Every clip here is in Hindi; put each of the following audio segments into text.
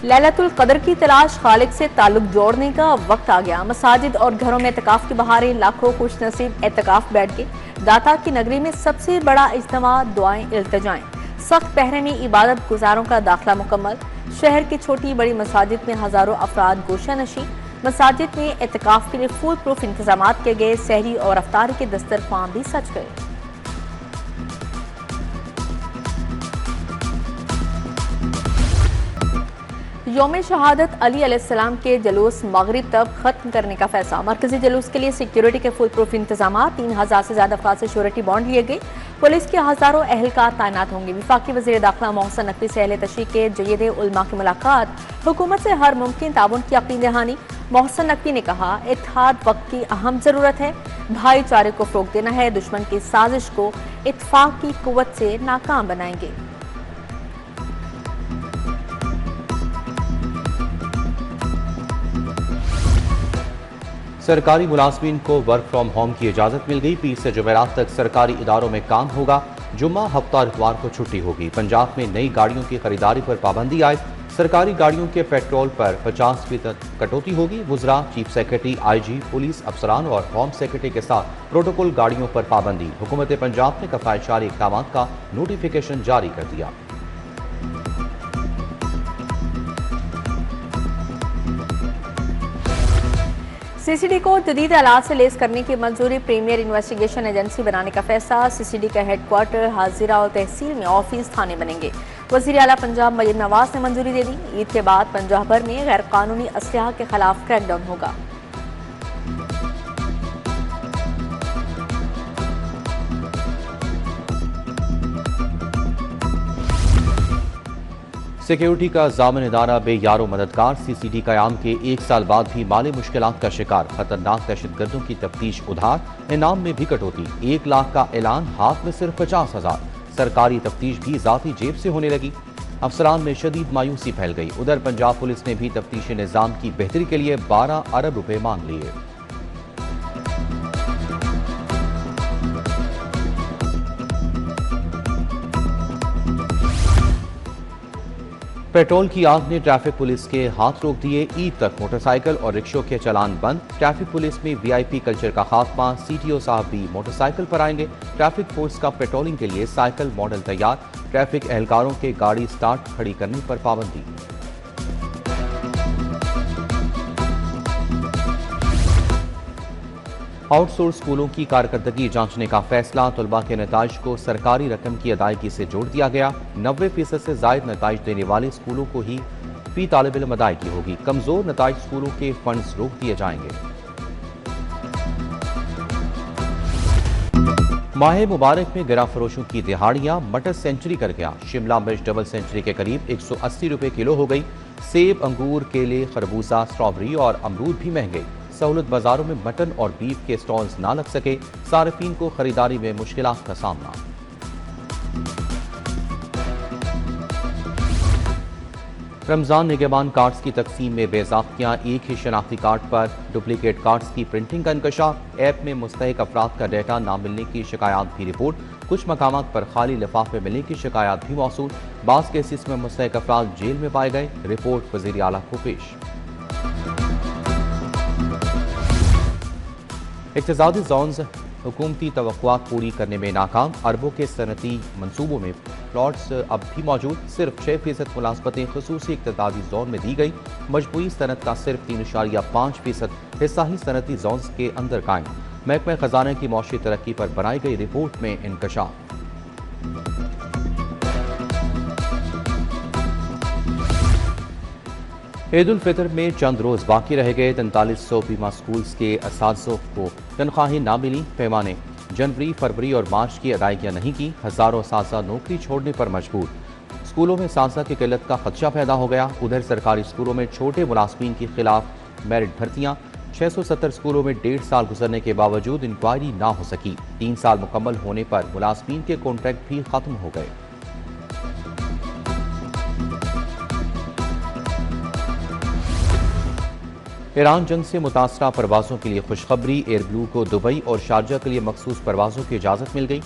लैलतुल कदर की तलाश, खालिक से ताल्लुक जोड़ने का वक्त आ गया। मसाजिद और घरों में एतकाफ की बहारें, लाखों खुश नसीब एतकाफ बैठ गए। दाता की नगरी में सबसे बड़ा इज्तिमा, दुआएं इल्तिजाएं। सख्त पहरे में इबादत गुजारों का दाखिला मुकम्मल। शहर की छोटी बड़ी मसाजिद में हजारों अफराद गोशा नशी। मसाजिद में एतकाफ के लिए फुल प्रूफ इंतजाम किए गए। सहरी और अफ्तारी के दस्तरख्वान भी सज गए। यौम शहादत अली अलैहिस्सलाम के जुलूस मगरिब तक खत्म करने का फैसला। मरकजी जुलूस के लिए सिक्योरिटी के फुल प्रूफ इंतजाम। 3000 से ज्यादा अफराद से श्योरिटी बॉन्ड लिए गए। पुलिस के हजारों अहलकार तैनात होंगे। वफाकी वज़ीर दाखिला मोहसिन नकवी से अहले तशरीह के जयद उलमा की मुलाकात। हुकूमत से हर मुमकिन ताउन की यकीन दहानी। मोहसिन नकवी ने कहा, इत्तेहाद वक्त की अहम जरूरत है। भाईचारे को फ़रोग़ देना है। दुश्मन की साजिश को इत्तेफाक की कुव्वत से नाकाम बनाएंगे। सरकारी मुलाजमीन को वर्क फ्रॉम होम की इजाज़त मिल गई। 20 से जुमेरात तक सरकारी इदारों में काम होगा। जुम्मा हफ्ता इतवार को छुट्टी होगी। पंजाब में नई गाड़ियों की खरीदारी पर पाबंदी आए। सरकारी गाड़ियों के पेट्रोल पर 50% कटौती होगी। वुज़रा, चीफ सेक्रेटरी, IG, पुलिस अफसरान और होम सेक्रेटरी के साथ प्रोटोकॉल गाड़ियों पर पाबंदी। हुकूमत पंजाब ने कफ़ायतजारी इक़दाम का नोटिफिकेशन जारी कर दिया। CCD को जदीद आलात से लेस करने की मंजूरी। प्रीमियर इन्वेस्टिगेशन एजेंसी बनाने का फैसला। CCD का हेडक्वार्टर हाजिरा और तहसील में ऑफिस थाने बनेंगे। वज़ीर आला पंजाब मजीद नवाज ने मंजूरी दे दी। ईद के बाद पंजाब भर में गैर कानूनी असलहा के खिलाफ क्रैकडाउन होगा। सिक्योरिटी का जामिन इदारा बेयारो मददगार। CCD कयाम के 1 साल बाद भी माली मुश्किलात का शिकार। खतरनाक दहशतगर्दों की तफ्तीश उधार, इनाम में भी कटौती। 1 लाख का ऐलान, हाथ में सिर्फ 50,000। सरकारी तफ्तीश भी जाती जेब से होने लगी। अफसरान में शदीद मायूसी फैल गई। उधर पंजाब पुलिस ने भी तफ्तीशी निज़ाम की बेहतरी के लिए 12 अरब रुपए मांग लिए। पेट्रोल की आग ने ट्रैफिक पुलिस के हाथ रोक दिए। ईद तक मोटरसाइकिल और रिक्शों के चलान बंद। ट्रैफिक पुलिस में VIP कल्चर का खात्मा। CTO साहब भी मोटरसाइकिल पर आएंगे। ट्रैफिक फोर्स का पेट्रोलिंग के लिए साइकिल मॉडल तैयार। ट्रैफिक एहलकारों के गाड़ी स्टार्ट खड़ी करने पर पाबंदी। आउटसोर्स स्कूलों की कारकर्दगी जांचने का फैसला। तलबा के नताइज को सरकारी रकम की अदायगी से जोड़ दिया गया। 90% से जायद नताइज देने वाले स्कूलों को ही फी तालिब इल्म अदायगी होगी। कमजोर नताइज स्कूलों के फंड्स रोक दिए जाएंगे। माह मुबारक में गिरा फरोशों की दिहाड़ियां। मटर सेंचुरी कर गया। शिमला मिर्च डबल सेंचुरी के करीब 180 रुपए किलो हो गई। सेब, अंगूर, केले, खरबूजा, स्ट्रॉबेरी और अमरूद भी महंगे। सहूलत बाजारों में मटन और बीफ के स्टॉल्स ना लग सके। सार्फिन को खरीदारी में मुश्किलात का सामना। रमजान निगहबान कार्ड्स की तकसीम में बेज़ाब्तियां। एक ही शनाख्ती कार्ड पर डुप्लीकेट कार्ड्स की प्रिंटिंग का इंकशाफ। ऐप में मुस्तहिक अफराद का डेटा ना मिलने की शिकायत भी रिपोर्ट। कुछ मकामात पर खाली लिफाफे मिलने की शिकायत भी मौसूल। बास केसेस में मुस्तहिक अफराद जेल में पाए गए। रिपोर्ट वज़ीर आला को पेश। इक़्तिसादी जोन्स हुकूमती तवक्कुआत पूरी करने में नाकाम। अरबों के सनती मनसूबों में प्लॉट्स अब भी मौजूद। सिर्फ 6% मुलाजमतें खसूसी इक़्तिसादी जोन में दी गई। मजबूरी सनत का सिर्फ 3.5% हिस्सा ही सनती जोन्स के अंदर कायम। महकमा खजाना की मौशी तरक्की पर बनाई गई रिपोर्ट में इंकशाफ। ईद उल फितर में चंद रोज बाकी रह गए। 4300 बीमा स्कूल्स के असातिज़ों को तनख्वाहें ना मिली। पैमाने जनवरी, फरवरी और मार्च की अदायगियां नहीं की। हजारों असातिज़ा नौकरी छोड़ने पर मजबूर। स्कूलों में असातिज़ा की किल्लत का खदशा पैदा हो गया। उधर सरकारी स्कूलों में छोटे मुलाजमीन के खिलाफ मेरिट भर्तियां। 670 स्कूलों में 1.5 साल गुजरने के बावजूद इंक्वायरी ना हो सकी। 3 साल मुकम्मल होने पर मुलाजमीन के कॉन्ट्रैक्ट भी खत्म हो गए। ईरान जंग से मुतासरा परवाजों के लिए खुशखबरी। एयर ब्लू को दुबई और शारजा के लिए मखसूस परवाजों की इजाज़त मिल गई।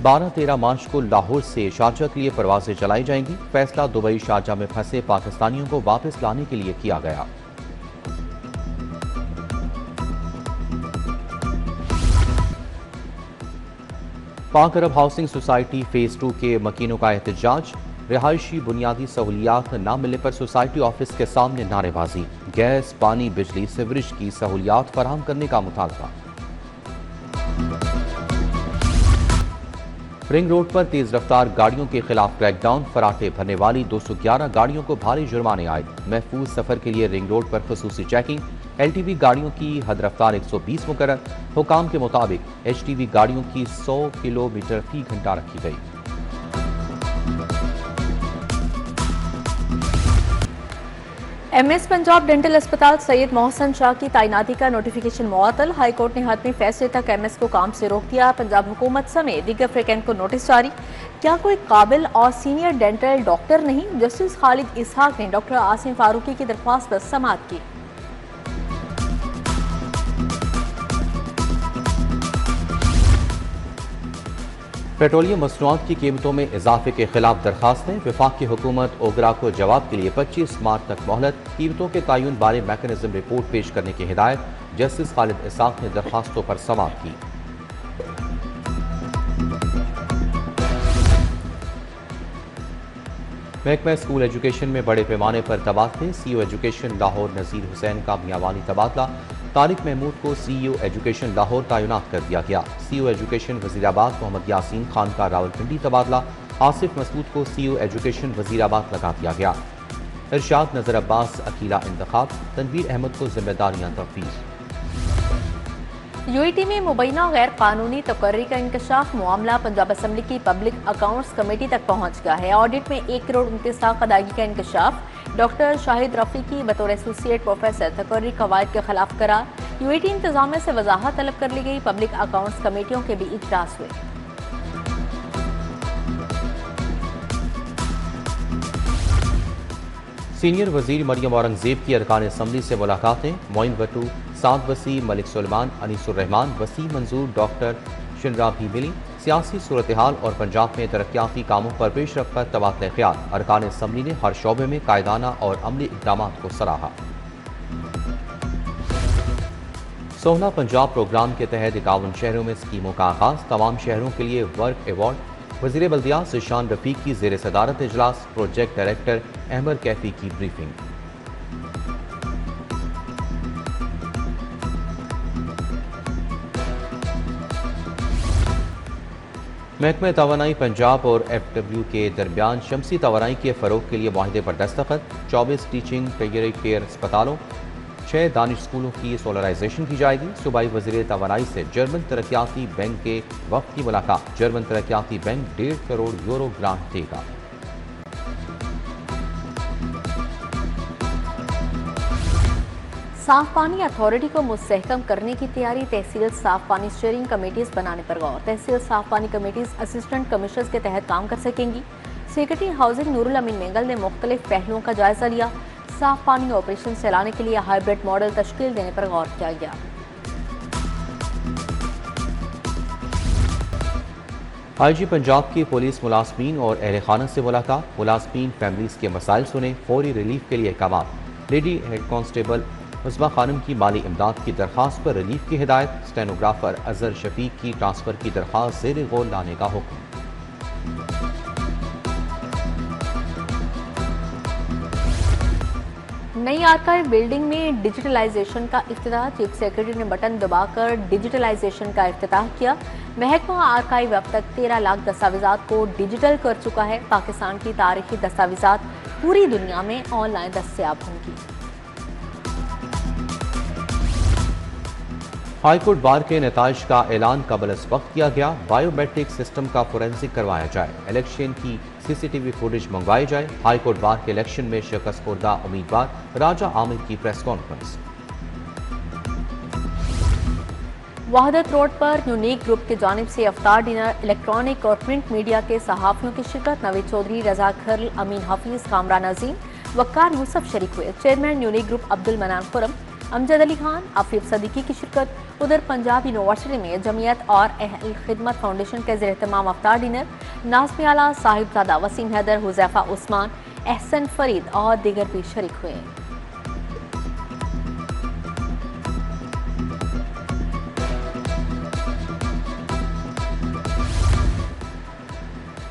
12-13 मार्च को लाहौर से शारजा के लिए परवाजें चलाई जाएंगी। फैसला दुबई शारजा में फंसे पाकिस्तानियों को वापस लाने के लिए किया गया। पाक अरब हाउसिंग सोसाइटी फेज 2 के मकीनों का एहतजाज। रिहायशी बुनियादी सहूलियात न मिलने पर सोसाइटी ऑफिस के सामने नारेबाजी। गैस, पानी, बिजली, सीवरेज की सहूलियात फराहम करने का मुतालबा। रिंग रोड पर तेज रफ्तार गाड़ियों के खिलाफ क्रैकडाउन। फराटे भरने वाली 211 गाड़ियों को भारी जुर्माने आए। महफूज सफर के लिए रिंग रोड पर खुसूसी चेकिंग। LTV गाड़ियों की हद रफ्तार 120 मुकर्रर। हुकाम के मुताबिक HTV गाड़ियों की 100 किलोमीटर फी घंटा रखी गई। MS पंजाब डेंटल अस्पताल सैयद मोहसन शाह की तैनाती का नोटिफिकेशन मुअत्तल। हाईकोर्ट ने हतमी फैसले तक MS को काम से रोक दिया। पंजाब हुकूमत समेत दीगर फ्रिकैन को नोटिस जारी। क्या कोई काबिल और सीनियर डेंटल डॉक्टर नहीं? जस्टिस खालिद इसहाक ने डॉक्टर आसिम फारूकी की दरख्वास्त पर समाअत की। पेट्रोलियम मसनूआत की कीमतों में इजाफे के खिलाफ दरखास्तें। वफाक की हुकूमत ओगरा को जवाब के लिए 25 मार्च तक मोहलत। कीमतों के तयन बारे मैकेनिज्म रिपोर्ट पेश करने की हिदायत। जस्टिस खालिद इसाक ने दरखास्तों पर समाअत की। महकमा स्कूल एजुकेशन में बड़े पैमाने पर तबादले। CEO एजुकेशन लाहौर नज़ीर हुसैन का मियांवाली तबादला। तारिक महमूद को CEO एजुकेशन लाहौर तैनात कर दिया गया। CEO एजुकेशन वजीराबाद मोहम्मद यासीन खान का रावलपिंडी तबादला। आसिफ मसूद को CEO एजुकेशन वजीराबाद लगा दिया गया। इरशाद नजर अब्बास अकीला इंतखाब। तनवीर अहमद को जिम्मेदारियां तफवीज़। UET में मुबैना गैर कानूनी तकर्री का इंकशाफ। मामला पंजाब असम्बली की पब्लिक अकाउंट्स कमेटी तक पहुंच गया है। ऑडिट में 1 करोड़ 29 लाख अदायगी का इंकशाफ। डॉक्टर शाहिद रफीकी बतौर एसोसिएट प्रोफेसर तकर्री कवायद के खिलाफ करार। UET इंतजामिया से वजाहत तलब कर ली गई। पब्लिक अकाउंट्स कमेटियों के भी इजलास हुए। सीनियर वजीर मरियम औरंगजेब की अरकान असम्बली से मुलाकातें। मोइन भट्टू, साद वसी, मलिक सुलेमान, अनीसुर्रहमान, वसीम मंजूर, डॉक्टर शिनरा भी मिली। सियासी सूरत हाल और पंजाब में तरक्याती कामों पर पेशरफ पर तबादला ख्याल। अरकान असम्बली ने हर शोबे में कायदाना और अमली इक़दाम को सराहा। सोहना पंजाब प्रोग्राम के तहत 51 शहरों में स्कीमों का आगाज। तमाम शहरों के लिए वर्क अवार्ड। वज़ीर बल्दियात ज़िशान रफ़ीक की ज़ेर सदारत इजलास। प्रोजेक्ट डायरेक्टर अहमद कैफी की ब्रीफिंग। महकमा तवानाई पंजाब और FW के दरमियान शमसी तवानाई के फ़रोग के लिए मुआहदे पर दस्तखत। 24 टीचिंग केयर अस्पतालों, 6 दानिश स्कूलों की सोलराइजेशन की जाएगी। सूबाई वज़ीर तवानाई से जर्मन तरक्याती बैंक के वफ़द की मुलाकात। जर्मन तरक्याती बैंक 1.5 करोड़ यूरो ग्रांट देगा। साफ पानी अथॉरिटी को मुस्तहकम करने की तैयारी। तहसील साफ पानी स्टीयरिंग कमेटीज बनाने पर गौर। तहसील साफ पानी कमेटीज असिस्टेंट कमिश्नर्स के तहत काम कर सकेंगी। सेक्रेटरी हाउसिंग नूरुल अमीन मेंगल ने मुख्तलिफ पहलुओं का जायजा लिया। साफ पानी ऑपरेशन चलाने के लिए हाइब्रिड मॉडल तश्कील देने पर गौर किया गया। IG पंजाब की पुलिस मुलाजमीन और अहल खाना से मुलाकात। मुलाजमीन फैमिलीज के मसाइल सुने। फौरी रिलीफ के लिए अहकाम। लेडी हेड कांस्टेबल उस्मा खानम की माली इमदाद की दरख्वास्त पर रिलीफ की हिदायत। स्टेनोग्राफर अजहर शफीक की ट्रांसफर की दरख्वास्त ज़ेर गौर लाने का हुक्म। नई आर्काइव बिल्डिंग में डिजिटलाइजेशन का इफ्तिताह। चीफ सेक्रेटरी ने बटन दबाकर डिजिटलाइजेशन का इफ्तिताह किया। महकमा आर्काइव अब तक 13 लाख दस्तावेजात को डिजिटल कर चुका है। पाकिस्तान की तारीखी दस्तावेजात पूरी दुनिया में ऑनलाइन दस्तयाब होंगी। हाईकोर्ट बार के नताइज का ऐलान कबल अज वक्त किया गया। बायोमेट्रिक सिस्टम का फोरेंसिक करवाया जाए। इलेक्शन की CCTV फुटेज मंगवाई जाए। हाईकोर्ट बार के इलेक्शन में शिकस्त खुर्दा उम्मीदवार राजा आमिर की प्रेस कॉन्फ्रेंस। वहदत रोड पर यूनिक ग्रुप की जानिब से अफ्तार डिनर। इलेक्ट्रॉनिक और प्रिंट मीडिया के सहाफ़ियों की शिरकत। नवीद चौधरी, रजा खर्ल, अमीन हफीज, कामरान अजीम, वक्कार यूसुफ शरीक हुए। चेयरमैन यूनिक ग्रुप अब्दुल मनान खुरम, अमजद अली खान, आफिफ सदीकी की शिरकत। उधर पंजाब यूनिवर्सिटी में जमीयत और अहल खिदमत फाउंडेशन के ज़ेर एहतमाम अफ्तार डिनर नाज़िम आला, साहिबजादा वसीम हैदर, हुज़ैफा उस्मान, एहसन फरीद और दीगर भी शरीक हुए।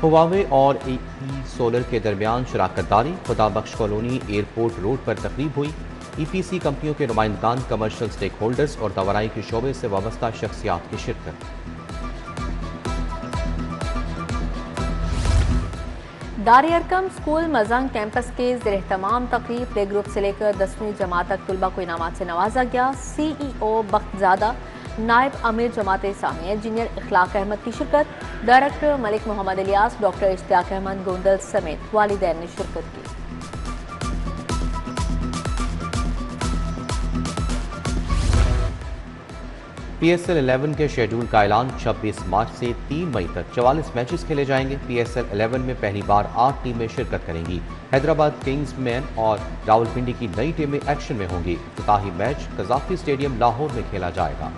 हुवावे और ई सोलर के दरमियान शराकतदारी, खुदाबख्श कॉलोनी एयरपोर्ट रोड पर तकरीब हुई। EPC कंपनियों के नुमाइंदगान, कमर्शियल स्टेक होल्डर्स और दवाराई के शोबे से वाबस्ता शख्सियात की शिरकत। दार अरकम स्कूल मजंग कैंपस के ज़ेर एहतमाम तकरीब प्ले ग्रुप से लेकर 10वीं जमात तक तुलबा को इनामात से नवाजा गया। CEO बख्तजादा, नायब अमीर जमात इस्लामी इंजीनियर इखलाक अहमद की शिरकत। डायरेक्टर मलिक मोहम्मद इलियास, डॉक्टर इश्तियाक अहमद गोंदल समेत वालिदैन ने शिरकत की। PSL 11 के शेड्यूल का ऐलान 26 मार्च से 3 मई तक 44 मैचेस खेले जाएंगे। PSL 11 में पहली बार 8 टीमें शिरकत करेंगी। हैदराबाद किंग्स मैन और रावलपिंडी की नई टीमें एक्शन में होंगी। इफ्तिताही मैच कज़ाफ़ी स्टेडियम लाहौर में खेला जाएगा।